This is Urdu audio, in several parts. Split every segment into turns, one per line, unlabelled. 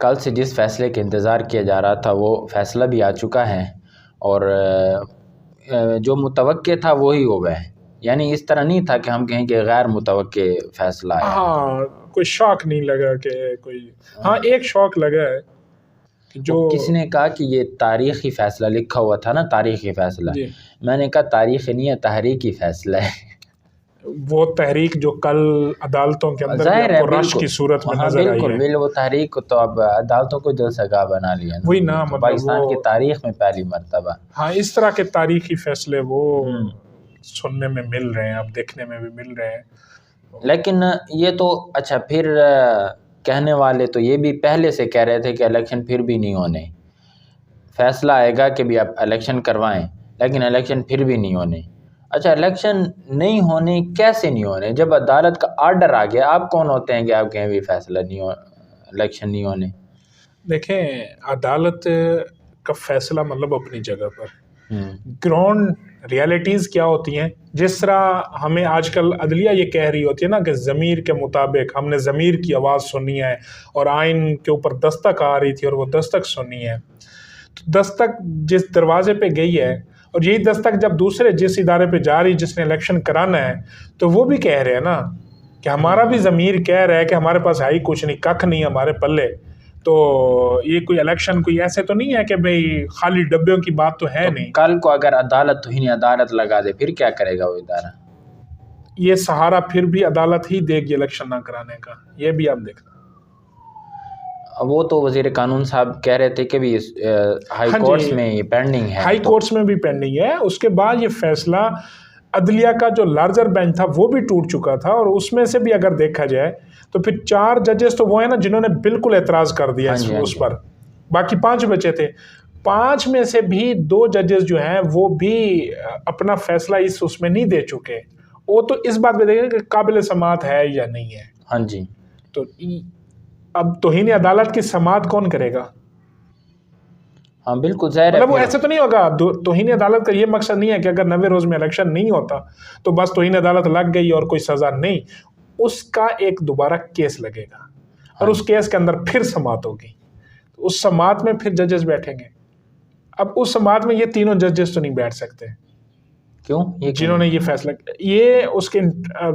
کل سے جس فیصلے کے انتظار کیا جا رہا تھا وہ فیصلہ بھی آ چکا ہے، اور جو متوقع تھا وہی ہو گئے. یعنی اس طرح نہیں تھا کہ ہم کہیں کہ غیر متوقع فیصلہ آیا.
ہاں کوئی شوق نہیں لگا کہ کوئی، ہاں ایک شوق لگا ہے جو
کس نے کہا کہ یہ تاریخی فیصلہ لکھا ہوا تھا نا، تاریخی فیصلہ.
جی
میں نے کہا تاریخی نہیں ہے، تحریکی فیصلہ ہے.
وہ تحریک جو کل عدالتوں کے اندر
ظاہر ہے
آپ کو رش کی صورت میں نظر آئی ہے.
بالکل وہ تحریک کو تو اب عدالتوں کو جلسہ بنا لیا نا.
وہی نا، مطلب
پاکستان کی تاریخ میں پہلی مرتبہ.
ہاں اس طرح کے تاریخی فیصلے وہ سننے میں مل رہے ہیں، اب دیکھنے میں بھی مل رہے ہیں.
لیکن یہ تو اچھا، پھر کہنے والے تو یہ بھی پہلے سے کہہ رہے تھے کہ الیکشن پھر بھی نہیں ہونے. فیصلہ آئے گا کہ بھی آپ الیکشن کروائیں، لیکن الیکشن پھر بھی نہیں ہونے. اچھا الیکشن نہیں ہونے کیسے نہیں ہونے؟ جب عدالت کا آرڈر آ گیا، آپ کون ہوتے ہیں کہ آپ کہیں بھی فیصلہ نہیں ہو، الیکشن نہیں ہونے؟
دیکھیں عدالت کا فیصلہ مطلب اپنی جگہ پر، گراؤنڈ ریالٹیز کیا ہوتی ہیں. جس طرح ہمیں آج کل عدلیہ یہ کہہ رہی ہوتی ہے نا کہ ضمیر کے مطابق ہم نے ضمیر کی آواز سنی ہے، اور آئین کے اوپر دستک آ رہی تھی اور وہ دستک سنی ہے. تو دستک جس دروازے پہ گئی ہے، اور یہی دستک جب دوسرے جس ادارے پہ جا رہی جس نے الیکشن کرانا ہے، تو وہ بھی کہہ رہے ہیں نا کہ ہمارا بھی ضمیر کہہ رہا ہے کہ ہمارے پاس ہے ہی کچھ نہیں، ککھ نہیں ہمارے پلے. تو یہ کوئی الیکشن کوئی ایسے تو نہیں ہے کہ بھئی خالی ڈبیوں کی بات تو ہے نہیں.
کل کو اگر عدالت توہین عدالت لگا دے پھر کیا کرے گا وہ ادارہ؟
یہ سہارا پھر بھی عدالت ہی دے گی الیکشن نہ کرانے کا، یہ بھی آپ دیکھنا.
وہ تو وزیر قانون صاحب کہہ رہے تھے کہ بھی ہائی کورٹس میں یہ پینڈنگ ہے.
ہائی کورٹس میں بھی پینڈنگ ہے. اس کے بعد یہ فیصلہ عدلیہ کا جو لارجر بینچ تھا وہ بھی ٹوٹ چکا تھا، اور اس میں سے بھی اگر دیکھا جائے تو پھر 4 ججز تو وہ ہیں نا جنہوں نے بالکل اعتراض کر دیا اس پر. باقی 5 بچے تھے. 5 میں سے بھی 2 ججز جو ہیں وہ بھی اپنا فیصلہ اس میں نہیں دے چکے. وہ تو اس بات پہ دیکھیں کہ قابل سماعت ہے یا نہیں ہے.
ہاں جی.
تو اب توہین عدالت کی سماعت کون کرے گا؟
ہاں بالکل ظاہر ہے.
مطلب وہ ایسے تو نہیں ہوگا. توہین عدالت کا یہ مقصد نہیں ہے کہ اگر 90 روز میں الیکشن نہیں ہوتا تو بس توہین عدالت لگ گئی اور کوئی سزا نہیں. اس کا ایک دوبارہ کیس لگے گا، اور اس کیس کے اندر پھر سماعت ہوگی. اس سماعت میں پھر ججز بیٹھیں گے. اب اس سماعت میں یہ تینوں ججز تو نہیں بیٹھ سکتے.
کیوں؟
جنہوں نے یہ فیصلہ، یہ اس کے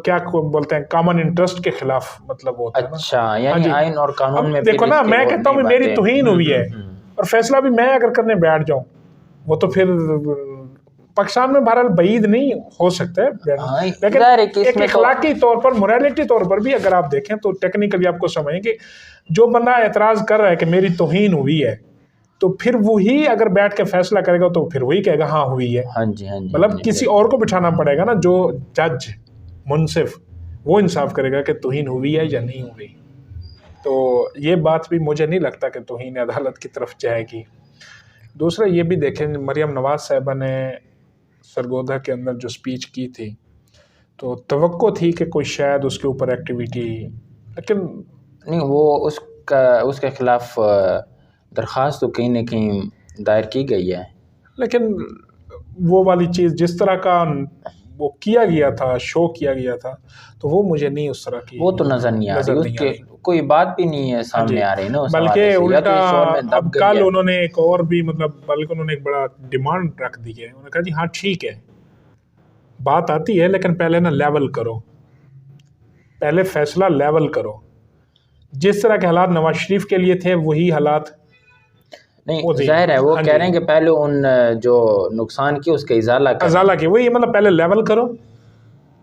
کیا بولتے ہیں کامن انٹرسٹ کے خلاف مطلب ہوتا ہے.
اچھا یعنی آئین اور قانون میں
دیکھو نا، میں کہتا ہوں میری توہین ہوئی ہے اور فیصلہ بھی میں اگر کرنے بیٹھ جاؤں، وہ تو پھر پاکستان میں بہرحال بعید نہیں ہو سکتا ہے. لیکن ایک اخلاقی طور پر، موریلٹی طور پر بھی اگر آپ دیکھیں تو ٹیکنیکلی آپ کو سمجھیں کہ جو بندہ اعتراض کر رہا ہے کہ میری توہین ہوئی ہے، تو پھر وہی اگر بیٹھ کے فیصلہ کرے گا تو پھر وہی کہے گا ہاں ہوئی ہے.
ہاں جی ہاں جی.
مطلب کسی اور کو بٹھانا پڑے گا نا، جو جج منصف وہ انصاف کرے گا کہ توہین ہوئی ہے یا نہیں ہوئی. تو یہ بات بھی مجھے نہیں لگتا کہ توہین عدالت کی طرف جائے گی. دوسرا یہ بھی دیکھیں، مریم نواز صاحبہ نے سرگودا کے اندر جو سپیچ کی تھی تو توقع تھی کہ کوئی شاید اس کے اوپر ایکٹیویٹی، لیکن
نہیں، وہ اس کے خلاف درخواست تو کہیں نہ کہیں دائر کی گئی ہے. لیکن
وہ والی چیز جس طرح کا وہ کیا گیا تھا، شو کیا گیا تھا، تو وہ مجھے نہیں اس طرح کی،
وہ تو نظر نہیں آ رہی. اس کے کوئی بات بھی نہیں ہے سامنے آ رہی نا.
بلکہ الٹا اب کل انہوں نے ایک اور بھی بلکہ انہوں نے ایک بڑا ڈیمانڈ رکھ دی ہے. انہوں نے کہا جی ہاں ٹھیک ہے، بات آتی ہے لیکن پہلے نا لیول کرو، پہلے فیصلہ لیول کرو. جس طرح کے حالات نواز شریف کے لیے تھے وہی حالات
نہیں. ظاہر ہے وہ کہہ رہے ہیں کہ پہلے ان جو نقصان کی اس کا ازالہ
کی، وہی مطلب پہلے لیول کرو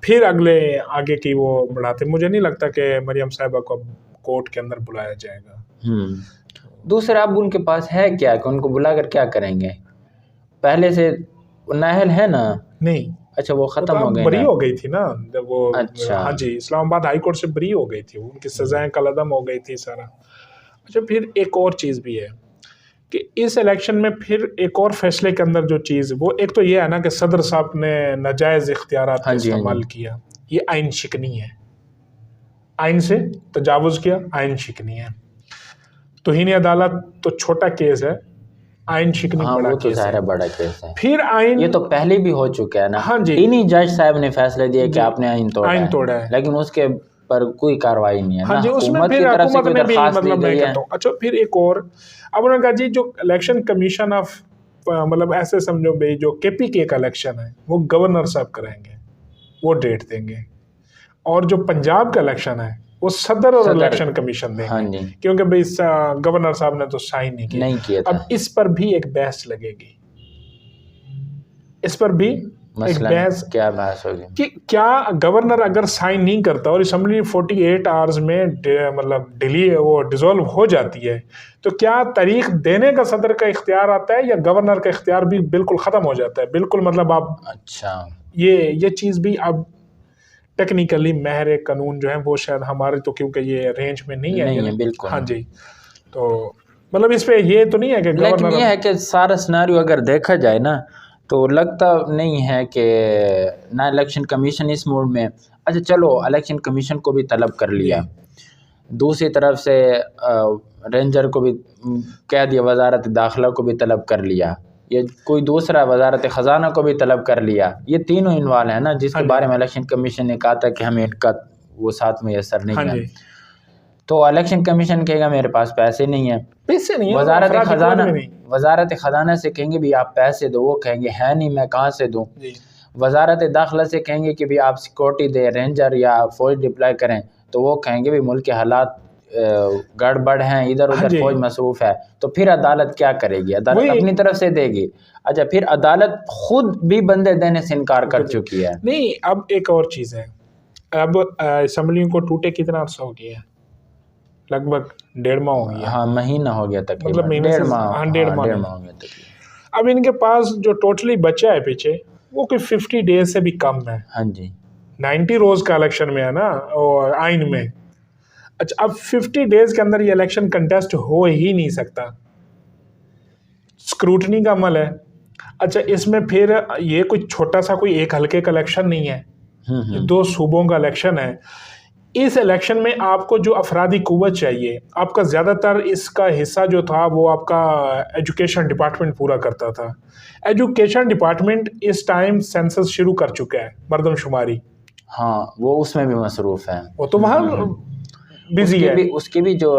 پھر آگے کی وہ بڑھاتے. مجھے نہیں لگتا کہ مریم صاحبہ کو کورٹ کے اندر بلایا جائے گا.
دوسرا اب ان کے پاس ہے کیا کہ ان کو بلا کر کیا کریں گے؟ پہلے سے نااہل ہے نا.
نہیں
اچھا وہ ختم ہو گئی،
بری ہو گئی تھی نا جب وہ.
اچھا
ہاں جی، اسلام آباد ہائی کورٹ سے بری ہو گئی تھی، ان کی سزائیں کالعدم ہو گئی تھی سارا. اچھا پھر ایک اور چیز بھی ہے کہ اس الیکشن میں پھر ایک اور فیصلے کے اندر جو چیز وہ ایک تو یہ ہے نا کہ صدر صاحب نے ناجائز اختیارات استعمال کیا. یہ آئین شکنی ہے، آئین سے تجاوز کیا، آئین شکنی ہے. توہین عدالت تو چھوٹا کیس ہے، آئین شکنی بڑا کیس ہے.
بڑا کیس ہے.
پھر آئین،
یہ تو پہلے بھی ہو چکا ہے نا.
ہاں جی،
3 ہی جج صاحب نے فیصلہ دیا کہ آپ نے آئین توڑا ہے،
توڑا ہے.
لیکن اس کے پر کوئی کاروائی نہیں ہے.
ہاں جی اس میں
حکومت کی
پھر
طرف سے
حکومت
کوئی
نے بھی
درخواست
مطلب
دی
میں
گئی ہے.
کہتا ہوں. اچھا پھر ایک اور اب انہوں نے کہا جی جو الیکشن کمیشن آف مطلب ایسے سمجھو بھائی جو کے پی کے کا الیکشن ہے وہ گورنر صاحب کریں گے, وہ ڈیٹ دیں گے, اور جو پنجاب کا الیکشن ہے وہ صدر اور الیکشن کمیشن دیں
ہاں
گے,
جی
کیونکہ بھائی گورنر صاحب نے تو سائن نہیں کیا. اب اس پر بھی ایک بحث لگے گی, اس پر بھی ایک بحث,
کیا بحث ہوگی
کہ کیا گورنر اگر سائن نہیں کرتا اور اسمبلی 48 آورز میں مطلب ڈیلی وہ ڈیزولو ہو جاتی ہے, تو کیا تاریخ دینے کا صدر کا اختیار آتا ہے یا گورنر کا اختیار بھی بالکل ختم ہو جاتا ہے بالکل, مطلب آپ
اچھا
یہ چیز بھی اب ٹیکنیکلی ماہر قانون جو ہیں وہ شاید ہمارے تو کیونکہ یہ رینج میں نہیں ہے
بالکل.
ہاں جی, تو مطلب اس پہ یہ تو نہیں ہے کہ
لیکن
گورنر,
یہ ہے کہ سارا سناریو اگر دیکھا جائے نا تو لگتا نہیں ہے کہ نہ الیکشن کمیشن اس موڈ میں. اچھا چلو الیکشن کمیشن کو بھی طلب کر لیا, دوسری طرف سے رینجر کو بھی کہہ دیا, وزارت داخلہ کو بھی طلب کر لیا, یہ کوئی دوسرا وزارت خزانہ کو بھی طلب کر لیا, یہ تینوں انوالو ہیں نا جس کے بارے میں الیکشن کمیشن نے کہا تھا کہ ہمیں ان کا وہ ساتھ میسر نہیں ہے. تو الیکشن کمیشن کہے گا میرے پاس پیسے نہیں ہیں,
پیسے نہیں ہیں,
وزارت خزانہ سے کہیں گے بھی آپ پیسے دو, وہ کہیں گے ہے نہیں میں کہاں سے دوں. وزارت داخلہ سے کہیں گے کہ بھی آپ سیکورٹی دیں, رینجر یا فوج ڈپلائی کریں, تو وہ کہیں گے بھی ملک کے حالات گڑبڑ ہیں, ادھر ادھر فوج مصروف ہے. تو پھر عدالت کیا کرے گی؟ عدالت اپنی طرف سے دے گی. اچھا پھر عدالت خود بھی بندے دینے سے انکار کر چکی ہے.
نہیں اب ایک اور چیز ہے, اب اسمبلیوں کو ٹوٹے کتنا عرصہ ہو گیا ہے, لگ بھگ 1.5 ماہ ہو گیا.
ہاں مہینہ ہو گیا تقریباً,
مطلب 1.5 ماہ 1.5 ماہ
ہو گیا تقریباً.
اب ان کے پاس جو ٹوٹلی بچا ہے پیچھے وہ کوئی 50 ڈیز سے بھی کم ہے.
ہاں جی
90 روز کا الیکشن میں ہے نا اور آئین میں. اچھا اب 50 ڈیز کے اندر یہ الیکشن کنٹیسٹ ہو ہی نہیں سکتا, اسکروٹنی کا عمل ہے. اچھا اس میں پھر یہ کوئی چھوٹا سا کوئی ایک حلقے کا الیکشن نہیں ہے, 2 صوبوں کا الیکشن ہے. اس الیکشن میں آپ کو جو افرادی قوت چاہیے, آپ کا زیادہ تر اس کا حصہ جو تھا وہ آپ کا ایجوکیشن ڈپارٹمنٹ پورا کرتا تھا. ایجوکیشن ڈپارٹمنٹ اس ٹائم سینسس شروع کر چکا ہے, مردم شماری.
ہاں وہ اس میں بھی مصروف ہے,
وہ تو وہاں بزی ہے.
اس کی بھی جو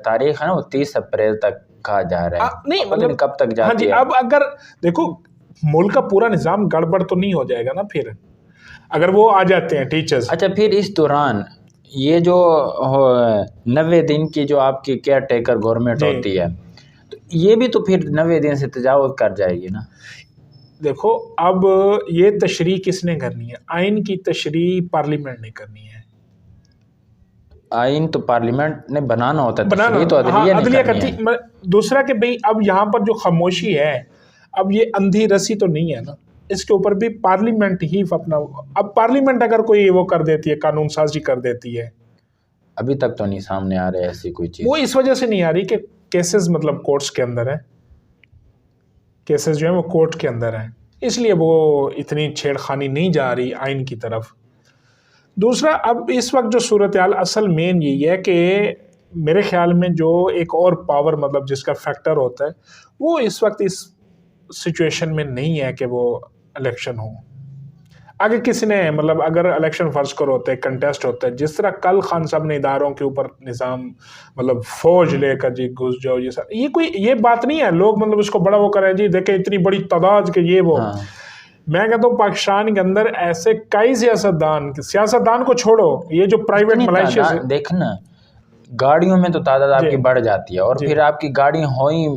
تاریخ ہے نا وہ 30 اپریل تک کہا جا رہا ہے.
نہیں مطلب
کب تک جاتی ہے.
ہاں جی اب اگر دیکھو ملک کا پورا نظام گڑبڑ تو نہیں ہو جائے گا نا پھر اگر وہ آ جاتے ہیں ٹیچرز.
اچھا پھر اس دوران یہ جو 90 دن کی جو آپ کی کیئر ٹیکر گورنمنٹ ہوتی ہے, تو یہ بھی تو پھر 90 دن سے تجاوز کر جائے گی نا.
دیکھو اب یہ تشریح کس نے کرنی ہے, آئین کی تشریح پارلیمنٹ نے کرنی ہے.
آئین تو پارلیمنٹ نے بنانا ہوتا ہے, تشریح تو
عدلیہ کرتی. دوسرا کہ بھئی اب یہاں پر جو خاموشی ہے, اب یہ اندھی رسی تو نہیں ہے نا, اس کے اوپر بھی پارلیمنٹ ہی اپنا, اب پارلیمنٹ اگر کوئی وہ کر دیتی ہے, قانون سازی کر دیتی ہے.
ابھی تک تو نہیں سامنے آ رہے ایسی کوئی چیز.
وہ اس وجہ سے نہیں آ رہی کہ کیسز مطلب کورٹس کے اندر ہیں, کیسز جو ہیں وہ کورٹ کے اندر ہیں, اس لیے وہ اتنی چھیڑ خانی نہیں جا رہی آئین کی طرف. دوسرا اب اس وقت جو صورتحال اصل مین یہی ہے کہ میرے خیال میں جو ایک اور پاور مطلب جس کا فیکٹر ہوتا ہے وہ اس وقت اس سچویشن میں نہیں ہے کہ وہ الیکشن ہو. اگر کسی نے مطلب اگر الیکشن فرض کرو ہوتا ہے, کنٹیسٹ ہوتا ہے, جس طرح کل خان صاحب نے اداروں کے اوپر نظام مطلب فوج لے کر جی گھس جاؤ, یہ سب یہ کوئی یہ بات نہیں ہے. لوگ مطلب اس کو بڑا وہ کریں جی دیکھیں اتنی بڑی تعداد کہ یہ وہ. میں کہتا ہوں پاکستان کے اندر ایسے کئی سیاستدان کو چھوڑو, یہ جو پرائیویٹ ملائشیا سے
دیکھنا گاڑیوں میں تو تعداد آپ کی بڑھ جاتی ہے, اور پھر آپ کی گاڑیاں ہوئی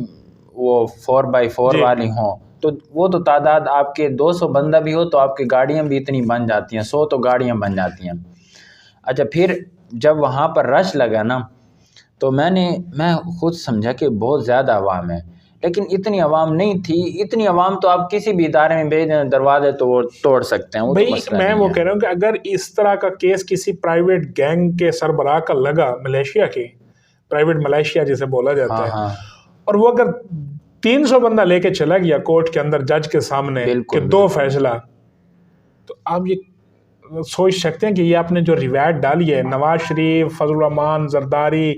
وہ 4x4 والی ہوں تو وہ تو تعداد آپ کے 200 بندہ بھی ہو تو آپ کی گاڑیاں بھی اتنی بن جاتی ہیں, 100 تو گاڑیاں بن جاتی ہیں. اچھا پھر جب وہاں پر رش لگا نا تو میں خود سمجھا کہ بہت زیادہ عوام ہے, لیکن اتنی عوام نہیں تھی. اتنی عوام تو آپ کسی بھی ادارے میں بھیج دیں دروازے تو وہ توڑ سکتے ہیں.
بھائی میں وہ کہہ رہا ہوں کہ اگر اس طرح کا کیس کسی پرائیویٹ گینگ کے سربراہ کا لگا, ملیشیا کے پرائیویٹ ملیشیا جسے بولا جاتا ہے, اور وہ اگر 300 بندہ لے کے چلا گیا کورٹ کے اندر جج کے سامنے کہ 2 فیصلہ, تو آپ یہ سوچ سکتے ہیں کہ یہ آپ نے جو روایت ڈالی ہے نواز شریف, فضل الرحمان زرداری,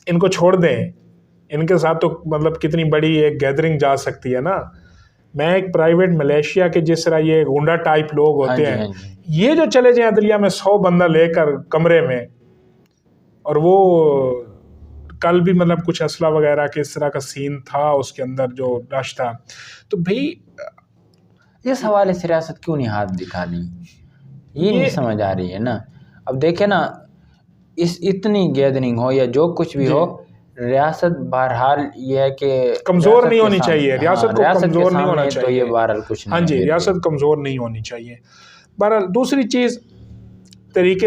ان کو چھوڑ دیں, ان کے ساتھ تو مطلب کتنی بڑی ایک گیدرنگ جا سکتی ہے نا. میں ایک پرائیویٹ ملیشیا کے جس طرح یہ گنڈا ٹائپ لوگ ہوتے ہیں، یہ جو چلے جائیں عدلیہ میں 100 بندہ لے کر کمرے میں، اور وہ کل بھی مطلب کچھ اسلحہ وغیرہ کے اس طرح کا سین تھا اس کے اندر جو رش تھا، تو بھائی
اس حوالے سے ریاست کیوں نہیں ہاتھ دکھا رہی؟ یہ نہیں سمجھ آ رہی ہے نا. اب دیکھیں نا، اس اتنی گیدرنگ ہو یا جو کچھ بھی ہو، ریاست بہرحال یہ ہے کہ
کمزور نہیں ہونی چاہیے، ریاست کو کمزور نہیں ہونا
تو یہ
چاہیے.
بہرحال کچھ نہیں.
ہاں جی، ریاست کمزور نہیں ہونی چاہیے. بہرحال دوسری چیز تحریک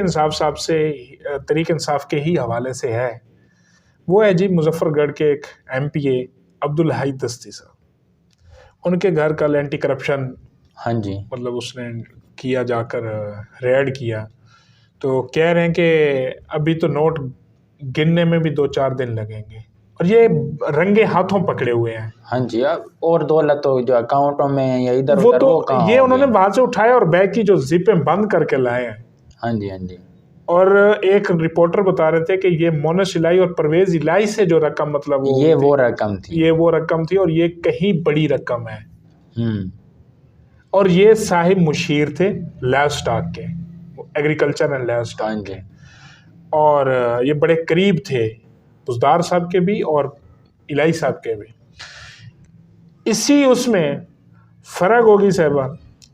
انصاف کے ہی حوالے سے ہے، وہ ہے جی مظفر گڑھ کے ایک ایم پی اے عبدالحی دستی صاحب. ان کے گھر کل اینٹی کرپشن
ہاں جی
مطلب اس نے کیا، جا کر ریڈ کیا، تو کہہ رہے ہیں کہ ابھی تو نوٹ گننے میں بھی 2-4 دن لگیں گے، اور یہ رنگے ہاتھوں پکڑے ہوئے ہیں.
ہاں جی. اور دولت تو جو اکاؤنٹوں میں یا ادھر
وہ
ادھر
تو یہ انہوں نے وہاں سے اٹھایا اور بیگ کی جو زپیں بند کر کے لائے ہیں.
ہاں جی ہاں جی.
اور ایک رپورٹر بتا رہے تھے کہ یہ مونس الہی اور پرویز الہی سے جو رقم مطلب
وہ رقم
تھی اور یہ کہیں بڑی رقم ہے. اور یہ صاحب مشیر تھے لائف سٹاک کے، ایگریکلچر اینڈ لائف سٹاک کے، اور یہ بڑے قریب تھے بزدار صاحب کے بھی اور الہی صاحب کے بھی. اسی اس میں فرح گوگی صاحبہ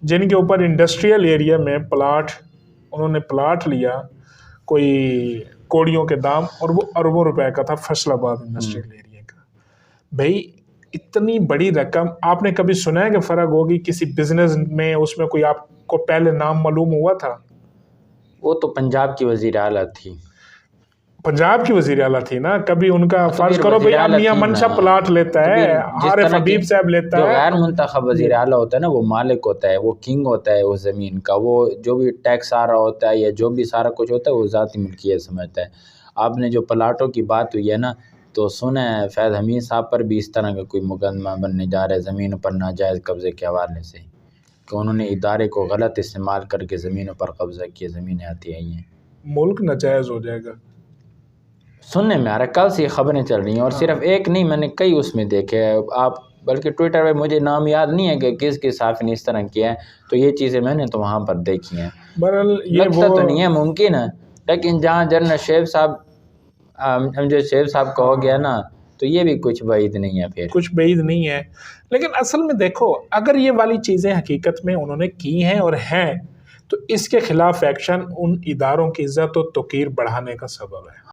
جن کے اوپر انڈسٹریل ایریا میں انہوں نے پلاٹ لیا کوئی کوڑیوں کے دام، اور وہ اربوں روپے کا تھا، فیصل آباد انڈسٹریل ایریا کا. بھائی اتنی بڑی رقم آپ نے کبھی سنا ہے کہ فرح گوگی کسی بزنس میں اس میں کوئی آپ کو پہلے نام معلوم ہوا تھا؟
وہ تو پنجاب کی وزیر اعلیٰ تھی.
پنجاب کی وزیر اعلیٰ تھی نا. کبھی ان کا فرض کرو بھائی اب میاں منشا پلاٹ لیتا ہے، عارف حبیب صاحب لیتا ہے،
جو غیر منتخب وزیر اعلیٰ ہوتا ہے نا، وہ مالک ہوتا ہے، وہ کنگ ہوتا ہے اس زمین کا. وہ جو بھی ٹیکس آ رہا ہوتا ہے یا جو بھی سارا کچھ ہوتا ہے وہ ذاتی ملکیت سمجھتا ہے. آپ نے جو پلاٹوں کی بات ہوئی ہے نا، تو سنا ہے فیض حمید صاحب پر بھی اس طرح کا کوئی مقدمہ بننے جا رہا ہے زمینوں پر ناجائز قبضے کے حوالے سے، کہ انہوں نے ادارے کو غلط استعمال کر کے زمینوں پر قبضہ کیے، زمینیں آتی آئی ہیں.
ملک ناجائز ہو جائے گا
سننے میں آ رہا ہے، کل سے یہ خبریں چل رہی ہیں، اور صرف ایک نہیں، میں نے کئی اس میں دیکھے ہیں. آپ بلکہ ٹویٹر پہ مجھے نام یاد نہیں ہے کہ کس صحافی نے اس طرح کیا ہے، تو یہ چیزیں میں نے تو وہاں پر دیکھی ہیں. لگتا تو نہیں ہے ممکن ہے، لیکن جہاں جنرل شیب صاحب کا ہو گیا نا، تو یہ بھی کچھ بعید نہیں ہے. پھر
کچھ بعید نہیں ہے. لیکن اصل میں دیکھو، اگر یہ والی چیزیں حقیقت میں انہوں نے کی ہیں اور ہیں، تو اس کے خلاف ایکشن ان اداروں کی عزت و توقیر بڑھانے کا سبب ہے.